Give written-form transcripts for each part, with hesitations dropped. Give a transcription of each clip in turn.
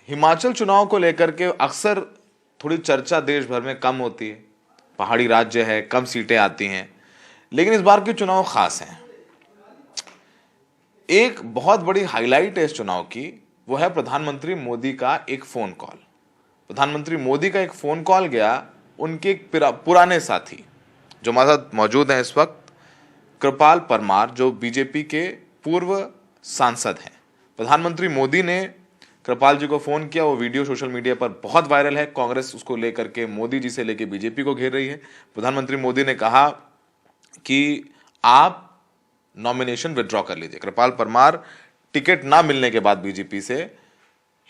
हिमाचल चुनाव को लेकर के अक्सर थोड़ी चर्चा देश भर में कम होती है। पहाड़ी राज्य है, कम सीटें आती हैं, लेकिन इस बार के चुनाव खास हैं। एक बहुत बड़ी हाईलाइट है इस चुनाव की, वो है प्रधानमंत्री मोदी का एक फोन कॉल। प्रधानमंत्री मोदी का एक फोन कॉल गया उनके एक पुराने साथी जो हमारे साथ मौजूद हैं इस वक्त, कृपाल परमार, जो बीजेपी के पूर्व सांसद हैं। प्रधानमंत्री मोदी ने कृपाल जी को फोन किया। वो वीडियो सोशल मीडिया पर बहुत वायरल है। कांग्रेस उसको लेकर के मोदी जी से लेकर बीजेपी को घेर रही है। प्रधानमंत्री मोदी ने कहा कि आप नॉमिनेशन विड्रॉ कर लीजिए। कृपाल परमार टिकट ना मिलने के बाद बीजेपी से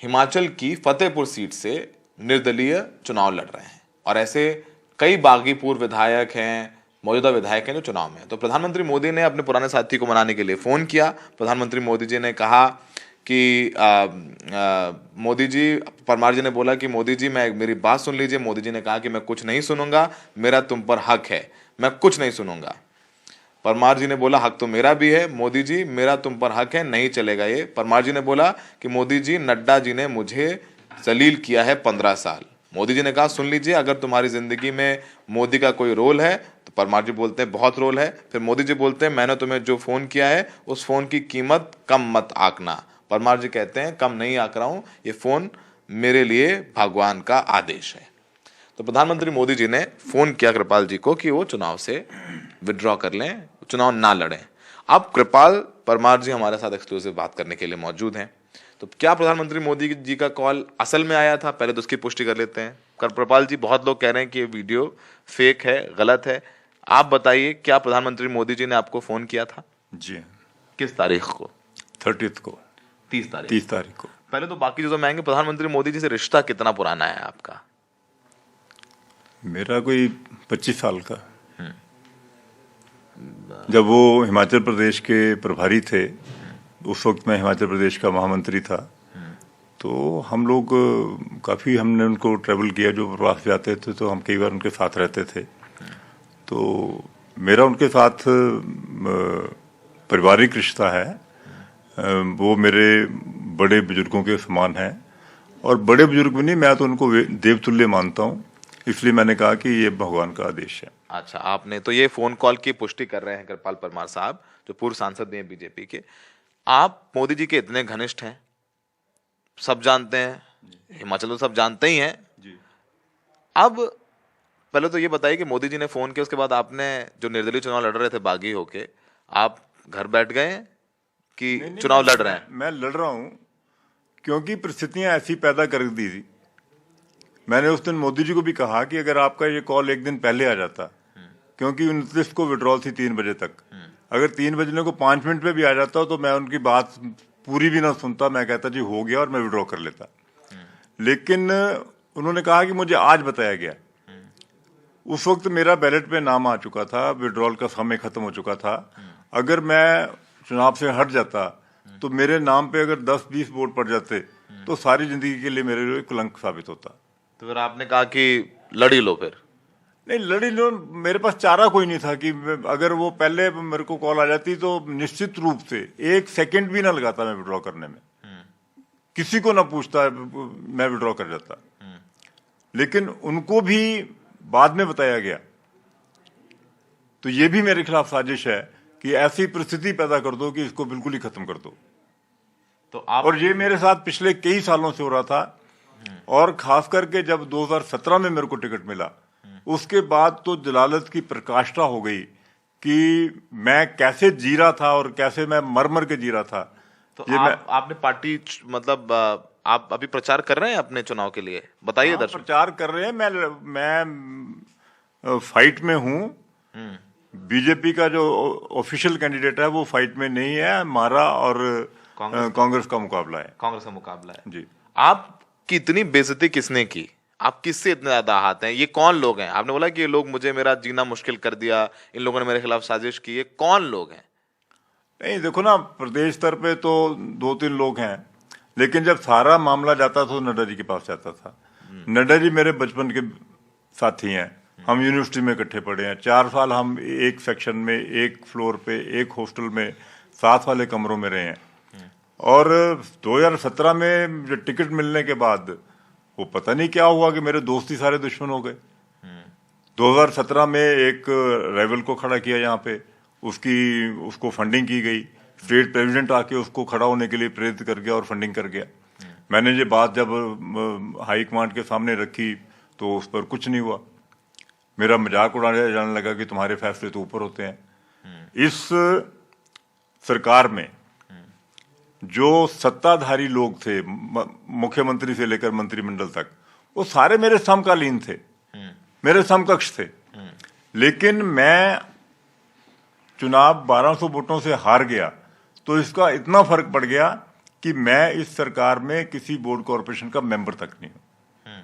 हिमाचल की फतेहपुर सीट से निर्दलीय चुनाव लड़ रहे हैं, और ऐसे कई बागी पूर्व विधायक हैं, मौजूदा विधायक हैं जो चुनाव में हैं। तो प्रधानमंत्री मोदी ने अपने पुराने साथी को मनाने के लिए फोन किया। प्रधानमंत्री मोदी जी ने कहा कि मोदी जी, परमार जी ने बोला कि मोदी जी मेरी बात सुन लीजिए। मोदी जी ने कहा कि मैं कुछ नहीं सुनूंगा, मेरा तुम पर हक है, मैं कुछ नहीं सुनूंगा। परमार जी ने बोला हक तो मेरा भी है मोदी जी, मेरा तुम पर हक है, नहीं चलेगा ये। परमार जी ने बोला कि मोदी जी, नड्डा जी ने मुझे जलील किया है 15 साल। मोदी जी ने कहा सुन लीजिए, अगर तुम्हारी जिंदगी में मोदी का कोई रोल है तो परमार जी बोलते हैं बहुत रोल है। फिर मोदी जी बोलते हैं मैंने तुम्हें जो फोन किया है उस फोन की कीमत कम मत आंकना। परमार जी कहते हैं कम नहीं आंक रहा हूं, ये फोन मेरे लिए भगवान का आदेश है। तो प्रधानमंत्री मोदी जी ने फोन किया कृपाल जी को कि वो चुनाव से विड्रॉ कर लें, चुनाव ना लड़ें। अब कृपाल परमार जी हमारे साथ एक्सक्लूसिव बात करने के लिए मौजूद हैं। तो क्या प्रधानमंत्री मोदी जी का कॉल असल में आया था? पहले तो उसकी पुष्टि कर लेते हैं। कृपाल जी, बहुत लोग कह रहे हैं कि ये वीडियो फेक है, गलत है। आप बताइए, क्या प्रधानमंत्री मोदी जी ने आपको फोन किया था? जी। किस तारीख को? 30 को। 30 तारीख को। पहले तो बाकी चीजों में आएंगे। प्रधानमंत्री मोदी जी से रिश्ता कितना पुराना है आपका? मेरा कोई 25 साल का। जब वो हिमाचल प्रदेश के प्रभारी थे, उस वक्त मैं हिमाचल प्रदेश का महामंत्री था, तो हम लोग काफ़ी हमने उनको ट्रैवल किया। जो प्रवास जाते थे तो हम कई बार उनके साथ रहते थे। तो मेरा उनके साथ पारिवारिक रिश्ता है। वो मेरे बड़े बुजुर्गों के समान हैं, और बड़े बुजुर्ग भी नहीं, मैं तो उनको देवतुल्य मानता हूँ। इसलिए मैंने कहा कि ये भगवान का आदेश है। अच्छा, आपने तो ये फोन कॉल की पुष्टि कर रहे हैं कृपाल परमार साहब, जो पूर्व सांसद भी हैं बीजेपी के। आप मोदी जी के इतने घनिष्ठ हैं, सब जानते हैं, हिमाचल तो सब जानते ही हैं जी। अब पहले तो ये बताइए कि मोदी जी ने फोन किया, उसके बाद आपने जो निर्दलीय चुनाव लड़ रहे थे बागी होके, आप घर बैठ गए कि नहीं, चुनाव लड़ रहे हैं? मैं लड़ रहा हूँ क्योंकि परिस्थितियां ऐसी पैदा कर दी थी। मैंने उस दिन मोदी जी को भी कहा कि अगर आपका ये कॉल एक दिन पहले आ जाता, क्योंकि 29 को विड्रॉल थी 3 बजे तक, अगर 3 बजने को 5 मिनट में भी आ जाता तो मैं उनकी बात पूरी भी ना सुनता, मैं कहता जी हो गया और मैं विड्रॉ कर लेता। लेकिन उन्होंने कहा कि मुझे आज बताया गया। उस वक्त मेरा बैलेट पे नाम आ चुका था, विड्रॉल का समय खत्म हो चुका था। अगर मैं चुनाव से हट जाता तो मेरे नाम पे अगर 10-20 वोट पड़ जाते तो सारी जिंदगी के लिए मेरे लिए कलंक साबित होता। तो फिर आपने कहा कि लड़ी लो। फिर नहीं लड़ी लो, मेरे पास चारा कोई नहीं था कि अगर वो पहले मेरे को कॉल आ जाती तो निश्चित रूप से 1 सेकंड भी ना लगाता मैं विड्रॉ करने में, किसी को ना पूछता, मैं विड्रॉ कर जाता। लेकिन उनको भी बाद में बताया गया, तो ये भी मेरे खिलाफ साजिश है कि ऐसी परिस्थिति पैदा कर दो कि इसको बिल्कुल ही खत्म कर दो। तो आप, और ये मेरे साथ पिछले कई सालों से हो रहा था, और खास करके जब 2017 में मेरे को टिकट मिला, उसके बाद तो जलालत की प्रकाष्ठा हो गई कि मैं कैसे जी रहा था और कैसे मैं मर मर के जी रहा था। तो आपने पार्टी, मतलब आप अभी प्रचार कर रहे हैं अपने चुनाव के लिए? बताइए दर्शक। प्रचार कर रहे हैं। मैं फाइट में हूँ। बीजेपी का जो ऑफिशियल कैंडिडेट है वो फाइट में नहीं है। हमारा और कांग्रेस का मुकाबला है। कांग्रेस का मुकाबला है जी। आपकी इतनी बेइज्जती किसने की? आप किससे इतने ज्यादा हाथ हैं? ये कौन लोग हैं? आपने बोला कि ये लोग मुझे मेरा जीना मुश्किल कर दिया, इन लोगों ने मेरे खिलाफ साजिश की, ये कौन लोग हैं? नहीं देखो ना, प्रदेश स्तर पे तो 2-3 लोग हैं, लेकिन जब सारा मामला जाता तो नड्डा जी के पास जाता था। नड्डा जी मेरे बचपन के साथी हैं, हम यूनिवर्सिटी में इकट्ठे पढ़े हैं। 4 साल हम एक सेक्शन में, एक फ्लोर पे, एक हॉस्टल में, साथ वाले कमरों में रहे हैं। और 2017 में जो टिकट मिलने के बाद वो पता नहीं क्या हुआ कि मेरे दोस्त ही सारे दुश्मन हो गए। 2017 में एक राइवल को खड़ा किया यहाँ पे, उसको फंडिंग की गई, स्टेट प्रेसिडेंट आके उसको खड़ा होने के लिए प्रेरित कर गया और फंडिंग कर गया। मैंने ये बात जब हाई कमांड के सामने रखी तो उस पर कुछ नहीं हुआ, मेरा मजाक उड़ाया जाने लगा कि तुम्हारे फैसले तो ऊपर होते हैं। इस सरकार में जो सत्ताधारी लोग थे, मुख्यमंत्री से लेकर मंत्रिमंडल तक, वो सारे मेरे समकालीन थे, मेरे समकक्ष थे। लेकिन मैं चुनाव 1200 वोटों से हार गया तो इसका इतना फर्क पड़ गया कि मैं इस सरकार में किसी बोर्ड कॉर्पोरेशन का मेंबर तक नहीं हूं।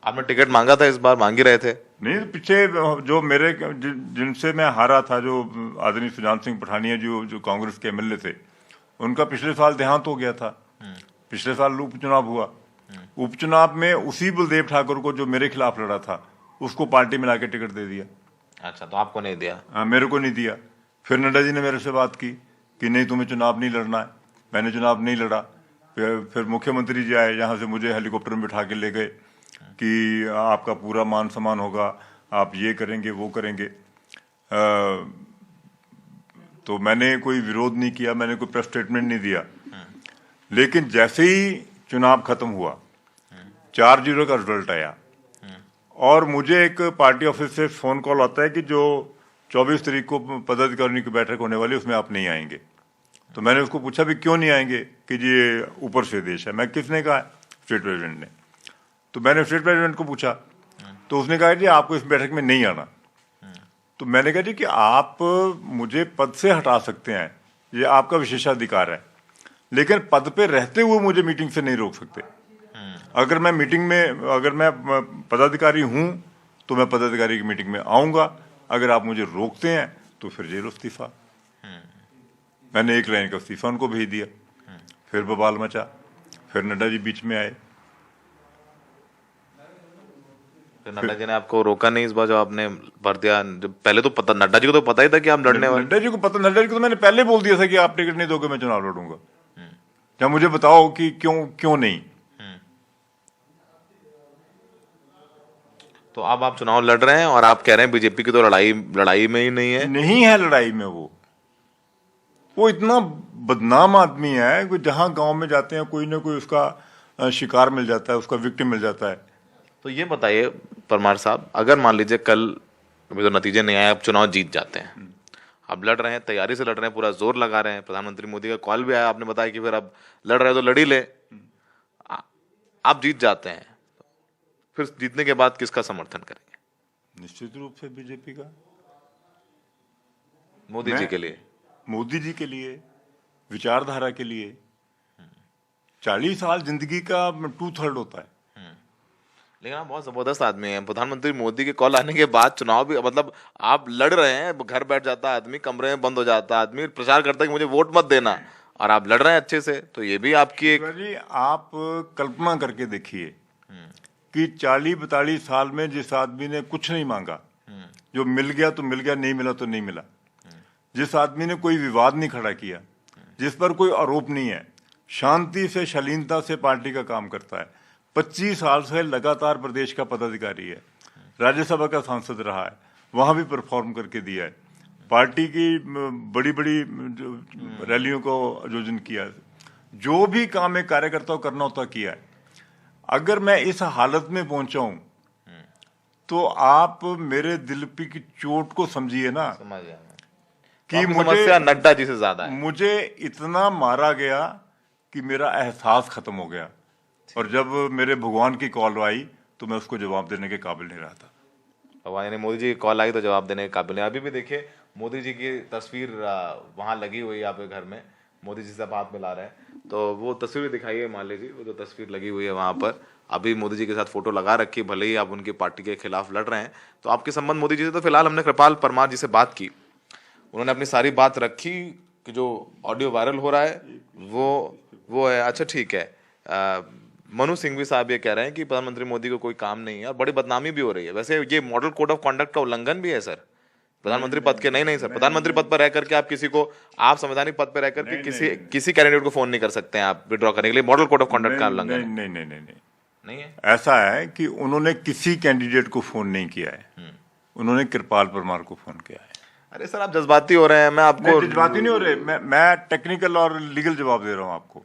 आपने टिकट मांगा था, इस बार मांग ही रहे थे? नहीं, पीछे जो मेरे जिनसे मैं हारा था, जो आदरणीय सुजान सिंह पठानिया जो कांग्रेस के एमएलए थे, उनका पिछले साल देहांत हो गया था। पिछले साल उपचुनाव हुआ, उपचुनाव में उसी बलदेव ठाकुर को जो मेरे खिलाफ लड़ा था उसको पार्टी में लाके टिकट दे दिया। अच्छा, तो आपको नहीं दिया? हाँ, मेरे को नहीं दिया। फिर नड्डा जी ने मेरे से बात की कि नहीं, तुम्हें चुनाव नहीं लड़ना है। मैंने चुनाव नहीं लड़ा। फिर मुख्यमंत्री जी आए, यहाँ से मुझे हेलीकॉप्टर में बिठा के ले गए कि आपका पूरा मान सम्मान होगा, आप ये करेंगे वो करेंगे। तो मैंने कोई विरोध नहीं किया, मैंने कोई प्रेस स्टेटमेंट नहीं दिया। लेकिन जैसे ही चुनाव खत्म हुआ, 4-0 का रिजल्ट आया और मुझे एक पार्टी ऑफिस से फोन कॉल आता है कि जो 24 तारीख को पदाधिकारियों की बैठक होने वाली है उसमें आप नहीं आएंगे। तो मैंने उसको पूछा भी क्यों नहीं आएंगे, कि ये ऊपर से आदेश है। मैं किसने कहा? स्टेट प्रेसिडेंट ने। तो मैंने स्टेट प्रेसिडेंट को पूछा तो उसने कहा जी आपको इस बैठक में नहीं आना। तो मैंने कहा जी कि आप मुझे पद से हटा सकते हैं, ये आपका विशेषाधिकार है, लेकिन पद पे रहते हुए मुझे मीटिंग से नहीं रोक सकते। अगर मैं मीटिंग में, अगर मैं पदाधिकारी हूं तो मैं पदाधिकारी की मीटिंग में आऊंगा, अगर आप मुझे रोकते हैं तो फिर जेल इस्तीफा। मैंने एक लाइन का इस्तीफा उनको भेज दिया। फिर बवाल मचा, फिर नड्डा जी बीच में आए। फिर नड्डा जी ने आपको रोका नहीं इस बार जब आपने भर दिया? पहले तो पता, नड्डा जी को तो पता ही था कि आप लड़ने वाले। नड्डा जी को पता, नड्डा जी को तो मैंने पहले बोल दिया था कि आप टिकट नहीं दोगे मैं चुनाव लड़ूंगा। क्या मुझे बताओ कि क्यों नहीं। तो अब आप चुनाव लड़ रहे हैं और आप कह रहे हैं बीजेपी की तो लड़ाई में ही नहीं है। नहीं है लड़ाई में। वो इतना बदनाम आदमी है कि जहां गांव में जाते हैं कोई ना कोई उसका शिकार मिल जाता है, उसका विक्टिम मिल जाता है। तो ये बताइए परमार साहब, अगर मान लीजिए कल अभी तो नतीजे नहीं आए, आप चुनाव जीत जाते हैं, आप लड़ रहे हैं, तैयारी से लड़ रहे हैं, पूरा जोर लगा रहे हैं, प्रधानमंत्री मोदी का कॉल भी आया, आपने बताया कि फिर अब लड़ रहे हो तो लड़ ही ले, आप जीत जाते हैं, फिर जीतने के बाद किसका समर्थन करेंगे? निश्चित रूप से बीजेपी का। मोदी जी के लिए? मोदी जी के लिए, विचारधारा के लिए। 40 साल जिंदगी का 2/3 होता है। लेकिन आप बहुत जबरदस्त आदमी हैं। प्रधानमंत्री मोदी के कॉल आने के बाद चुनाव भी, मतलब आप लड़ रहे हैं, घर बैठ जाता आदमी, कमरे में बंद हो जाता आदमी, प्रचार करता है कि मुझे वोट मत देना, और आप लड़ रहे हैं अच्छे से, तो ये भी आपकी एक। जी आप कल्पना करके देखिए कि 40-42 साल में जिस आदमी ने कुछ नहीं मांगा, जो मिल गया तो मिल गया, नहीं मिला तो नहीं मिला, जिस आदमी ने कोई विवाद नहीं खड़ा किया, जिस पर कोई आरोप नहीं है, शांति से, शालीनता से पार्टी का काम करता है, 25 साल से लगातार प्रदेश का पदाधिकारी है, राज्यसभा का सांसद रहा है, वहां भी परफॉर्म करके दिया है, पार्टी की बड़ी बड़ी रैलियों को आयोजन किया है, जो भी काम एक कार्यकर्ता को करना होता किया है। अगर मैं इस हालत में पहुंचा हूं तो आप मेरे दिल पे की चोट को समझिए ना, कि मुझे नड्डा जी से ज्यादा है। मुझे इतना मारा गया कि मेरा एहसास खत्म हो गया, और जब मेरे भगवान की कॉल आई तो मैं उसको जवाब देने के काबिल नहीं रहा था। भगवान यानी मोदी जी की कॉल आई तो जवाब देने के काबिल नहीं। अभी भी देखिए मोदी जी की तस्वीर वहां लगी हुई है आपके घर में, मोदी जी से हाथ मिला रहे हैं, तो वो तस्वीर दिखाइए मान लीजिए, वो जो तस्वीर लगी हुई है वहां पर, अभी मोदी जी के साथ फोटो लगा रखी, भले ही आप उनकी पार्टी के खिलाफ लड़ रहे हैं, तो आपके संबंध मोदी जी से, तो फिलहाल हमने कृपाल परमार जी से बात की, उन्होंने अपनी सारी बात रखी कि जो ऑडियो वायरल हो रहा है वो है। अच्छा ठीक है, मनु सिंघवी साहब ये कह रहे हैं कि प्रधानमंत्री मोदी को कोई काम नहीं है और बड़ी बदनामी भी हो रही है। वैसे ये मॉडल कोड ऑफ कॉन्डक्ट का उल्लंघन भी है सर, प्रधानमंत्री पद के नहीं सर, प्रधानमंत्री पद पर रह करके आप किसी को, आप संवैधानिक पद पर रह करके किसी कैंडिडेट को फोन नहीं कर सकते हैं आप विड्रॉ करने के लिए, मॉडल कोड ऑफ कंडक्ट का उल्लंघन नहीं है। ऐसा है कि उन्होंने किसी कैंडिडेट को फोन नहीं किया है, उन्होंने कृपाल परमार को फोन किया है। अरे सर आप जज्बाती हो रहे हैं, मैं आपको जज्बाती नहीं हो रहे, मैं टेक्निकल और लीगल जवाब दे रहा हूँ आपको।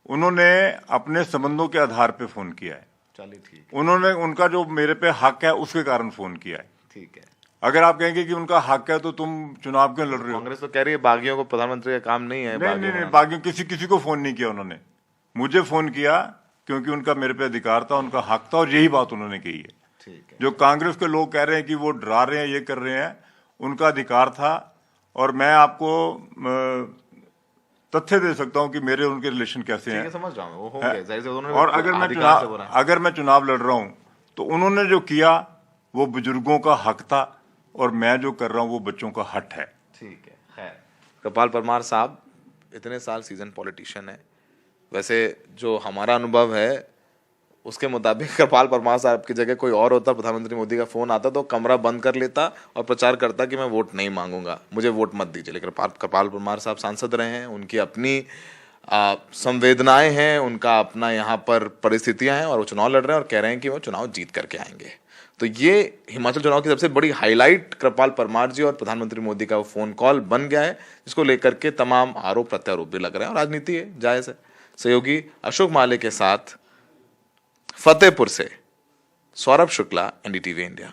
उन्होंने अपने संबंधों के आधार पे फोन किया है। चलिए ठीक, उन्होंने उनका जो मेरे पे हक है उसके कारण फोन किया है। ठीक है। अगर आप कहेंगे कि उनका हक है तो तुम चुनाव क्यों लड़ रहे हो? कांग्रेस तो कह रही है बागियों को प्रधानमंत्री का काम नहीं है। नहीं, बागियों किसी को फोन नहीं किया उन्होंने, मुझे फोन किया क्योंकि उनका मेरे पे अधिकार था, उनका हक था, और यही बात उन्होंने कही है। ठीक है। जो कांग्रेस के लोग कह रहे हैं कि वो डरा रहे हैं, ये कर रहे हैं, उनका अधिकार था। और मैं आपको तथ्य दे सकता हूं कि मेरे उनके रिलेशन कैसे हैं। समझ रहा हूं, वो हो गया, जाहिर से उन्होंने, और अगर मैं चुनाव लड़ रहा हूं तो उन्होंने जो किया वो बुजुर्गों का हक था, और मैं जो कर रहा हूं वो बच्चों का हक है। ठीक है। कृपाल परमार साहब इतने साल सीजन पॉलिटिशियन है, वैसे जो हमारा अनुभव है उसके मुताबिक कृपाल परमार साहब की जगह कोई और होता, प्रधानमंत्री मोदी का फोन आता तो कमरा बंद कर लेता और प्रचार करता कि मैं वोट नहीं मांगूंगा, मुझे वोट मत दीजिए। लेकिन कृपाल परमार साहब सांसद रहे हैं, उनकी अपनी संवेदनाएं हैं, उनका अपना यहाँ पर परिस्थितियां हैं, और वो चुनाव लड़ रहे हैं और कह रहे हैं कि वो चुनाव जीत करके आएंगे। तो ये हिमाचल चुनाव की सबसे बड़ी हाईलाइट कृपाल परमार जी और प्रधानमंत्री मोदी का वो फोन कॉल बन गया है, जिसको लेकर के तमाम आरोप प्रत्यारोप भी लग रहे हैं, और राजनीति है, जायज है। सहयोगी अशोक माले के साथ फतेहपुर से सौरभ शुक्ला, एनडीटीवी इंडिया।